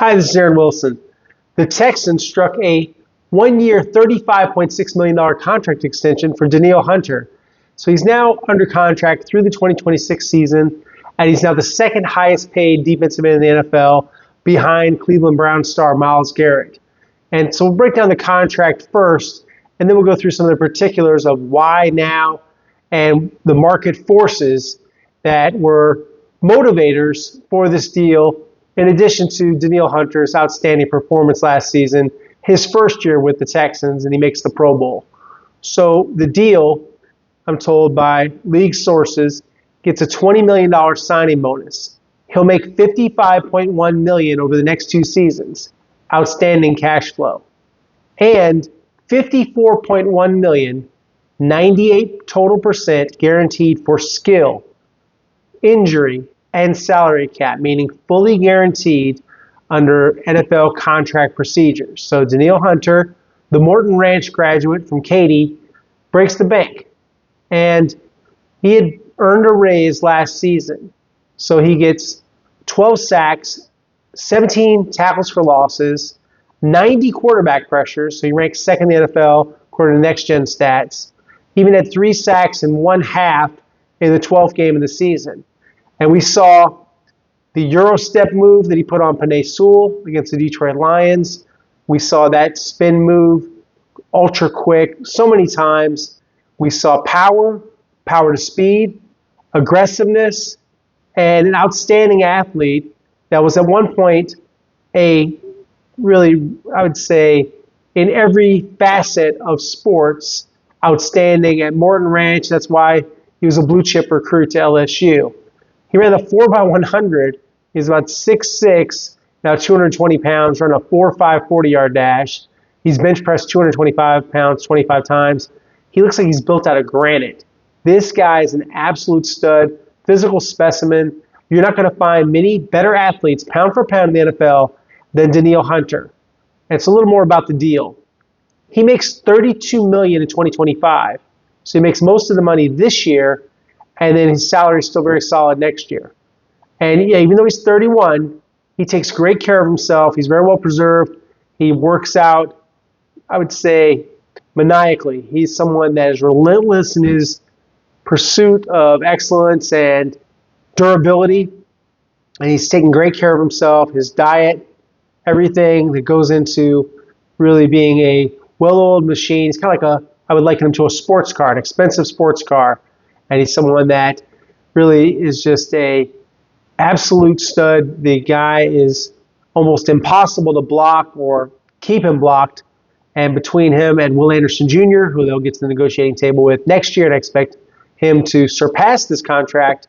Hi, this is Aaron Wilson. The Texans struck a one-year, $35.6 million contract extension for Danielle Hunter. So he's now under contract through the 2026 season, and he's now the second highest paid defensive end in the NFL behind Cleveland Browns star Myles Garrett. And so we'll break down the contract first, and then we'll go through some of the particulars of why now and the market forces that were motivators for this deal, in addition to Danielle Hunter's outstanding performance last season, his first year with the Texans, and he makes the Pro Bowl. So the deal, I'm told by league sources, gets a $20 million signing bonus. He'll make $55.1 million over the next two seasons, outstanding cash flow, and $54.1 million, 98 total percent guaranteed for skill, injury, and salary cap, meaning fully guaranteed under NFL contract procedures. So Danielle Hunter, the Morton Ranch graduate from Katy, breaks the bank. And he had earned a raise last season. So he gets 12 sacks, 17 tackles for losses, 90 quarterback pressures. So he ranks second in the NFL according to Next Gen Stats. He even had 3 sacks in one half in the 12th game of the season. And we saw the Euro step move that he put on Penei Sewell against the Detroit Lions. We saw that spin move, ultra quick, so many times. We saw power to speed, aggressiveness, and an outstanding athlete that was at one point a really, I would say, in every facet of sports, outstanding at Morton Ranch. That's why he was a blue chip recruit to LSU. He ran the 4x100. He's about 6'6", now 220 pounds, running a 4.5 40-yard dash. He's bench pressed 225 pounds 25 times. He looks like he's built out of granite. This guy is an absolute stud, physical specimen. You're not going to find many better athletes, pound for pound, in the NFL than Danielle Hunter. And it's a little more about the deal. He makes $32 million in 2025. So he makes most of the money this year, and then his salary is still very solid next year. And yeah, even though he's 31, he takes great care of himself. He's very well preserved. He works out, I would say, maniacally. He's someone that is relentless in his pursuit of excellence and durability. And he's taking great care of himself, his diet, everything that goes into really being a well-oiled machine. He's kind of like I would liken him to a sports car, an expensive sports car. And he's someone that really is just a absolute stud. The guy is almost impossible to block or keep him blocked. And between him and Will Anderson Jr., who they'll get to the negotiating table with next year, and I expect him to surpass this contract,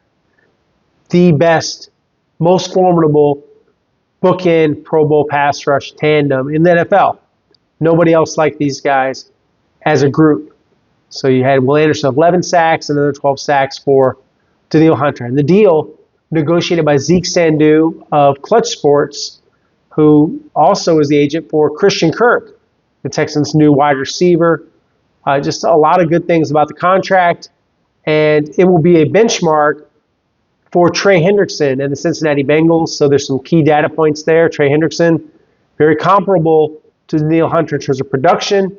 the best, most formidable bookend Pro Bowl pass rush tandem in the NFL. Nobody else like these guys as a group. So you had Will Anderson 11 sacks and another 12 sacks for Danielle Hunter. And the deal negotiated by Zeke Sandu of Clutch Sports, who also is the agent for Christian Kirk, the Texans' new wide receiver. Just a lot of good things about the contract. And it will be a benchmark for Trey Hendrickson and the Cincinnati Bengals. So there's some key data points there. Trey Hendrickson, very comparable to Danielle Hunter in terms of production,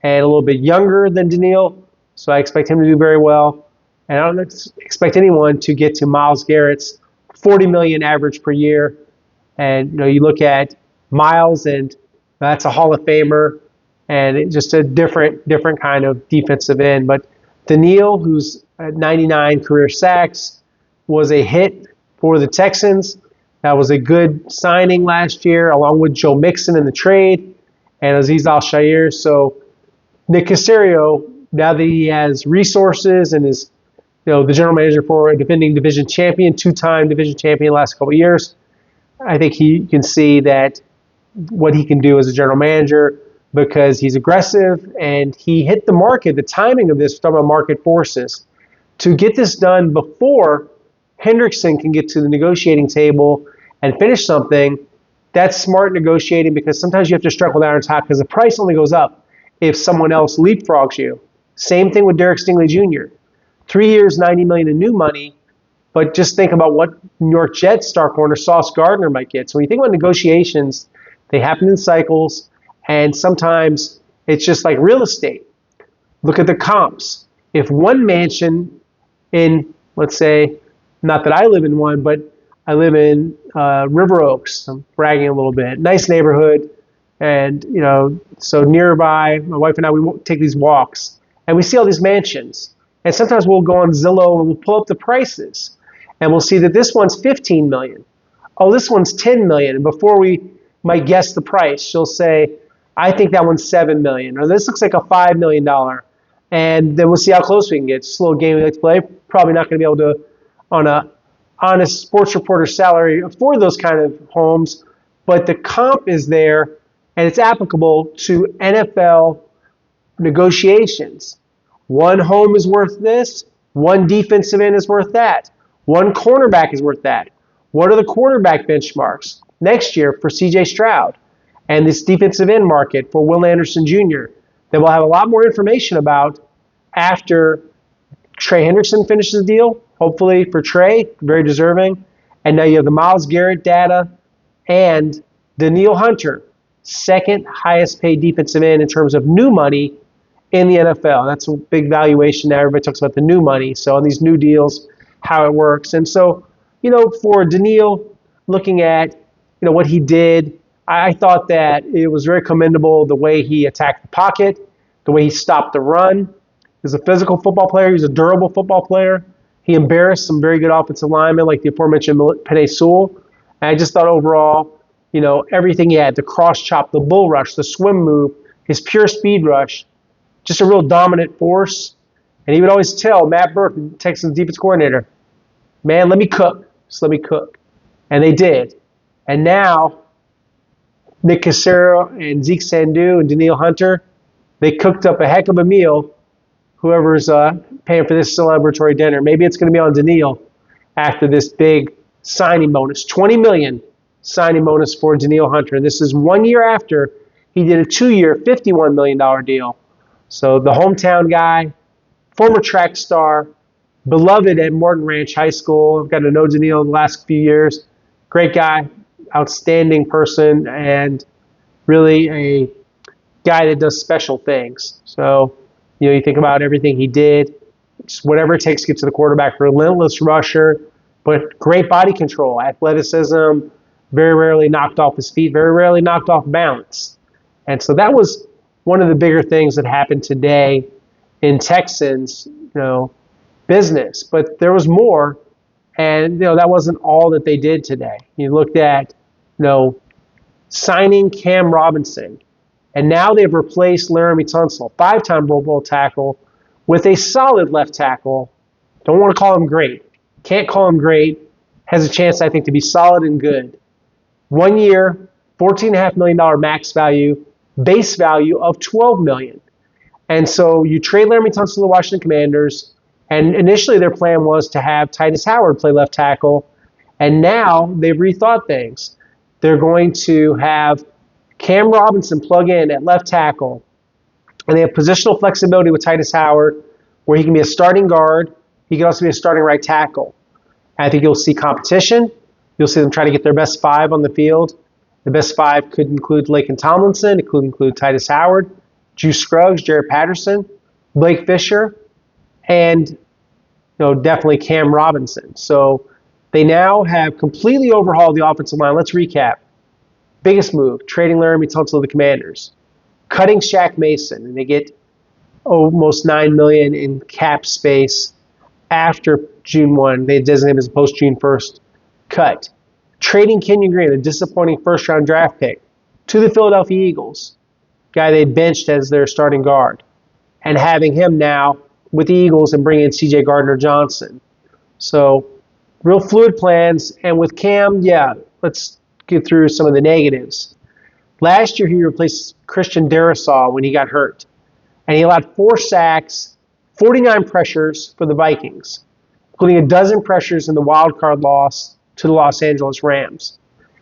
and a little bit younger than Danielle. So I expect him to do very well. And I don't expect anyone to get to Myles Garrett's $40 million average per year. And you look at Myles, and that's a Hall of Famer, and it's just a different kind of defensive end. But Danielle, who's at 99 career sacks, was a hit for the Texans. That was a good signing last year, along with Joe Mixon in the trade and Azeez Al-Shaair. So Nick Caserio, now that he has resources and is the general manager for a defending division champion, 2-time division champion last couple of years, I think he can see that what he can do as a general manager, because he's aggressive and he hit the market. The timing of this, we're talking about market forces, to get this done before Hendrickson can get to the negotiating table and finish something. That's smart negotiating, because sometimes you have to struggle down on top because the price only goes up if someone else leapfrogs you. Same thing with Derek Stingley Jr. 3 years, $90 million in new money, But just think about what New York Jets star corner Sauce Gardner might get. So when you think about negotiations, they happen in cycles, and sometimes it's just like real estate. Look at the comps. If one mansion in, let's say, not that I live in one, but I live in River Oaks. I'm bragging a little bit. Nice neighborhood. And, so nearby, my wife and I, we take these walks. And we see all these mansions. And sometimes we'll go on Zillow and we'll pull up the prices. And we'll see that this one's $15 million. Oh, this one's $10 million. And before we might guess the price, she'll say, I think that one's $7 million. Or this looks like a $5 million. And then we'll see how close we can get. It's a little game we like to play. Probably not going to be able to, on a honest sports reporter salary, afford those kind of homes. But the comp is there, and it's applicable to NFL negotiations. One home is worth this. One defensive end is worth that. One cornerback is worth that. What are the quarterback benchmarks next year for C.J. Stroud and this defensive end market for Will Anderson Jr. that we'll have a lot more information about after Trey Hendrickson finishes the deal, hopefully for Trey, very deserving. And now you have the Myles Garrett data and Danielle Hunter, second highest paid defensive end in terms of new money in the NFL. That's a big valuation now. Everybody talks about the new money. So on these new deals, how it works. And so, for Danielle, looking at, what he did, I thought that it was very commendable the way he attacked the pocket, the way he stopped the run. He's a physical football player. He's a durable football player. He embarrassed some very good offensive linemen like the aforementioned Penei Sewell. And I just thought overall, everything he had, the cross chop, the bull rush, the swim move, his pure speed rush, just a real dominant force. And he would always tell Matt Burke, the Texans defense coordinator, man, let me cook. Just let me cook. And they did. And now Nick Cassero and Zeke Sandu and Danielle Hunter, they cooked up a heck of a meal, whoever's paying for this celebratory dinner. Maybe it's going to be on Danielle after this big signing bonus, $20 million signing bonus for Danielle Hunter. And this is 1 year after he did a 2-year, $51 million deal. So the hometown guy, former track star, beloved at Morton Ranch High School. I've got to know Danielle the last few years. Great guy, outstanding person, and really a guy that does special things. So, you think about everything he did, just whatever it takes to get to the quarterback, relentless rusher, but great body control, athleticism, very rarely knocked off his feet, very rarely knocked off balance. And so that was one of the bigger things that happened today in Texans, business. But there was more, and that wasn't all that they did today. You looked at, signing Cam Robinson, and now they've replaced Laremy Tunsil, 5-time Pro Bowl tackle, with a solid left tackle. Don't want to call him great. Can't call him great. Has a chance, I think, to be solid and good. 1 year, $14.5 million max value, base value of $12 million. And so you trade Laremy Tunsil to the Washington Commanders, and initially their plan was to have Titus Howard play left tackle, and now they've rethought things. They're going to have Cam Robinson plug in at left tackle, and they have positional flexibility with Titus Howard, where he can be a starting guard. He can also be a starting right tackle. I think you'll see competition. You'll see them try to get their best 5 on the field. The best 5 could include Laken Tomlinson. It could include Titus Howard, Juice Scruggs, Jared Patterson, Blake Fisher, and definitely Cam Robinson. So they now have completely overhauled the offensive line. Let's recap. Biggest move, trading Laremy Tunsil to the Commanders. Cutting Shaq Mason, and they get almost $9 million in cap space after June 1. They designate him as a post-June 1st cut. Trading Kenyon Green, a disappointing first-round draft pick, to the Philadelphia Eagles, guy they benched as their starting guard, and having him now with the Eagles and bringing in C.J. Gardner-Johnson. So real fluid plans. And with Cam, let's get through some of the negatives. Last year, he replaced Christian Darrisaw when he got hurt. And he allowed 4 sacks, 49 pressures for the Vikings, including a dozen pressures in the wild card loss to the Los Angeles Rams.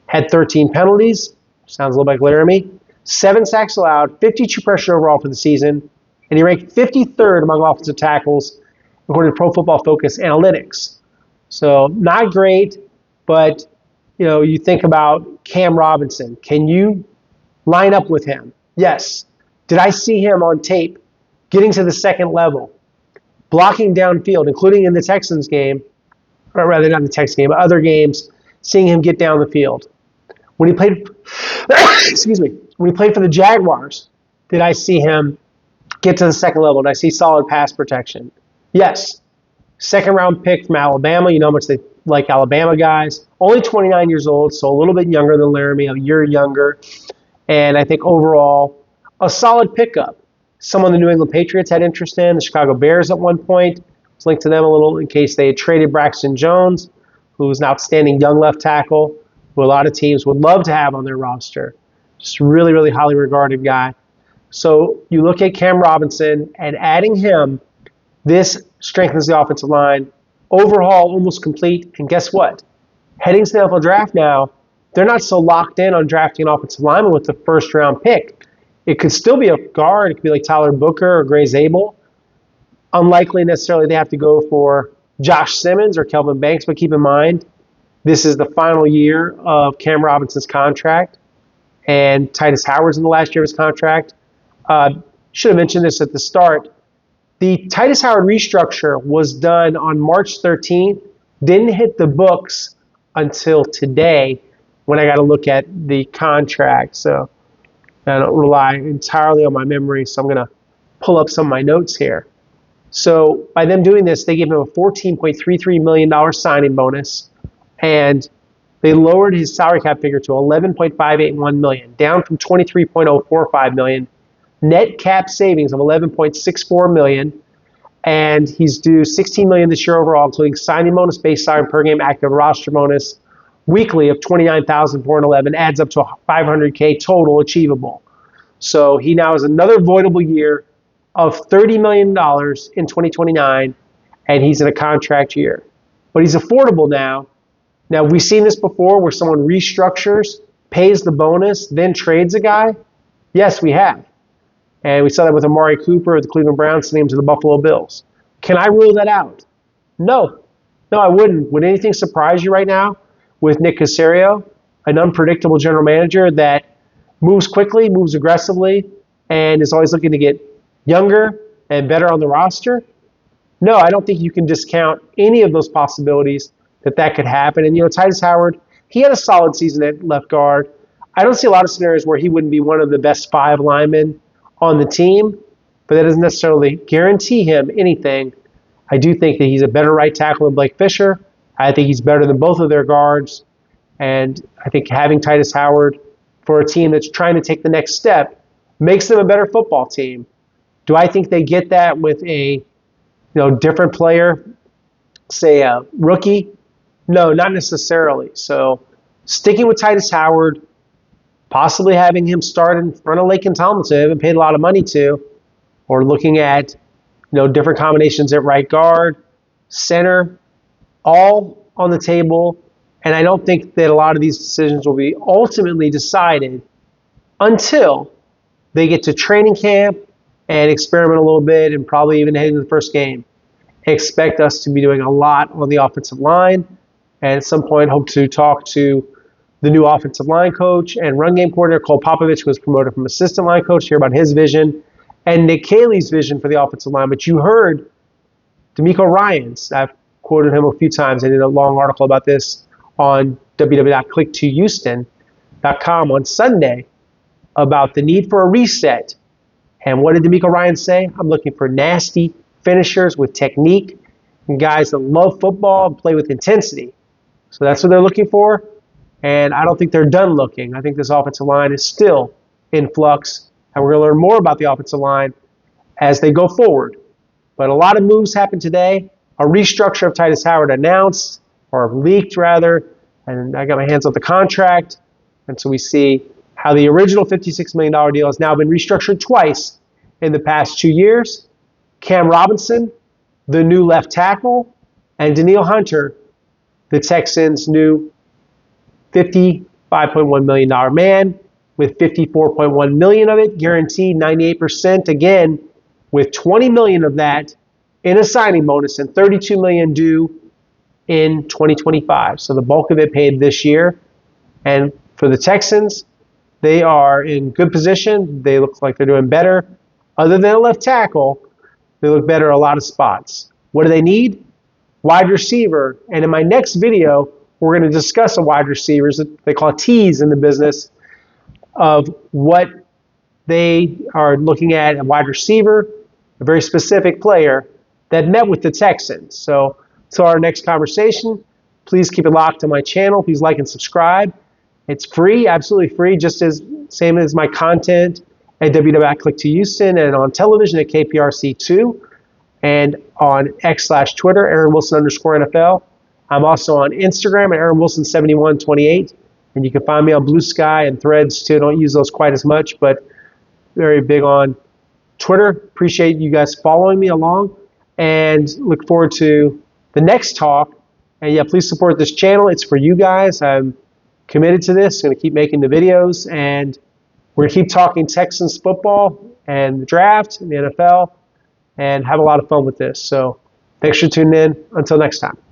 Had 13 penalties, sounds a little like Laremy, 7 sacks allowed, 52 pressure overall for the season, and he ranked 53rd among offensive tackles according to Pro Football Focus Analytics. So not great, but you think about Cam Robinson. Can you line up with him? Yes. Did I see him on tape getting to the second level, blocking downfield, including in the Texans game, or rather not the Texans game, but other games, seeing him get down the field? When he played, excuse me, when he played for the Jaguars, did I see him get to the second level? Did I see solid pass protection? Yes. Second round pick from Alabama. You know how much they like Alabama guys. Only 29 years old, so a little bit younger than Laremy, a year younger. And I think overall, a solid pickup. Someone the New England Patriots had interest in. The Chicago Bears at one point. Let's link to them a little in case they had traded Braxton Jones, who was an outstanding young left tackle, who a lot of teams would love to have on their roster. Just a really, really highly regarded guy. So you look at Cam Robinson, and adding him, this strengthens the offensive line. Overhaul almost complete. And guess what? Heading to the NFL draft now, they're not so locked in on drafting an offensive lineman with the first round pick. It could still be a guard. It could be like Tyler Booker or Gray Zabel. Unlikely necessarily they have to go for Josh Simmons or Kelvin Banks, but keep in mind, this is the final year of Cam Robinson's contract, and Titus Howard's in the last year of his contract. Should have mentioned this at the start. The Titus Howard restructure was done on March 13th, didn't hit the books until today when I got to look at the contract. So I don't rely entirely on my memory, so I'm going to pull up some of my notes here. So by them doing this, they gave him a $14.33 million signing bonus, and they lowered his salary cap figure to $11.581 million, down from $23.045 million. Net cap savings of $11.64 million, and he's due $16 million this year overall, including signing bonus, base salary, per game active roster bonus, weekly of $29,411, adds up to $500K total achievable. So he now has another voidable year of $30 million in 2029, and he's in a contract year. But he's affordable now. Now, we've seen this before where someone restructures, pays the bonus, then trades a guy. Yes, we have. And we saw that with Amari Cooper of the Cleveland Browns sending him to the Buffalo Bills. Can I rule that out? No. No, I wouldn't. Would anything surprise you right now with Nick Caserio, an unpredictable general manager that moves quickly, moves aggressively, and is always looking to get younger and better on the roster? No, I don't think you can discount any of those possibilities that could happen. And, Titus Howard, he had a solid season at left guard. I don't see a lot of scenarios where he wouldn't be one of the best 5 linemen on the team, but that doesn't necessarily guarantee him anything. I do think that he's a better right tackle than Blake Fisher. I think he's better than both of their guards. And I think having Titus Howard for a team that's trying to take the next step makes them a better football team. Do I think they get that with a different player, say a rookie? No, not necessarily. So sticking with Titus Howard, possibly having him start in front of Laken Tomlinson, who haven't paid a lot of money to, or looking at different combinations at right guard, center, all on the table. And I don't think that a lot of these decisions will be ultimately decided until they get to training camp and experiment a little bit and probably even heading to the first game. Expect us to be doing a lot on the offensive line, and at some point hope to talk to the new offensive line coach and run game coordinator, Cole Popovich, who was promoted from assistant line coach, to hear about his vision, and Nick Caley's vision for the offensive line. But you heard D'Amico Ryans. I've quoted him a few times. I did a long article about this on www.click2houston.com on Sunday about the need for a reset. And what did D'Amico Ryans say? I'm looking for nasty finishers with technique and guys that love football and play with intensity. So that's what they're looking for. And I don't think they're done looking. I think this offensive line is still in flux. And we're going to learn more about the offensive line as they go forward. But a lot of moves happened today. A restructure of Titus Howard announced, or leaked rather, and I got my hands on the contract. And so we see how the original $56 million deal has now been restructured twice in the past 2 years. Cam Robinson, the new left tackle, and Danielle Hunter, the Texans' new $55.1 million man, with $54.1 million of it guaranteed, 98%, again, with $20 million of that in a signing bonus and $32 million due in 2025. So the bulk of it paid this year. And for the Texans, they are in good position. They look like they're doing better. Other than a left tackle, they look better in a lot of spots. What do they need? Wide receiver. And in my next video, we're going to discuss a wide receivers that they call T's in the business of what they are looking at, a wide receiver, a very specific player that met with the Texans. So our next conversation, please keep it locked to my channel. Please like and subscribe. It's free, absolutely free, just as same as my content at www.click2houston and on television at KPRC2 and on X/Twitter, AaronWilson_NFL. I'm also on Instagram at AaronWilson7128, and you can find me on Blue Sky and Threads too. Don't use those quite as much, but very big on Twitter. Appreciate you guys following me along, and look forward to the next talk. And yeah, please support this channel. It's for you guys. I'm committed to this. I'm going to keep making the videos, and we're going to keep talking Texans football and the draft and the NFL and have a lot of fun with this. So thanks for tuning in. Until next time.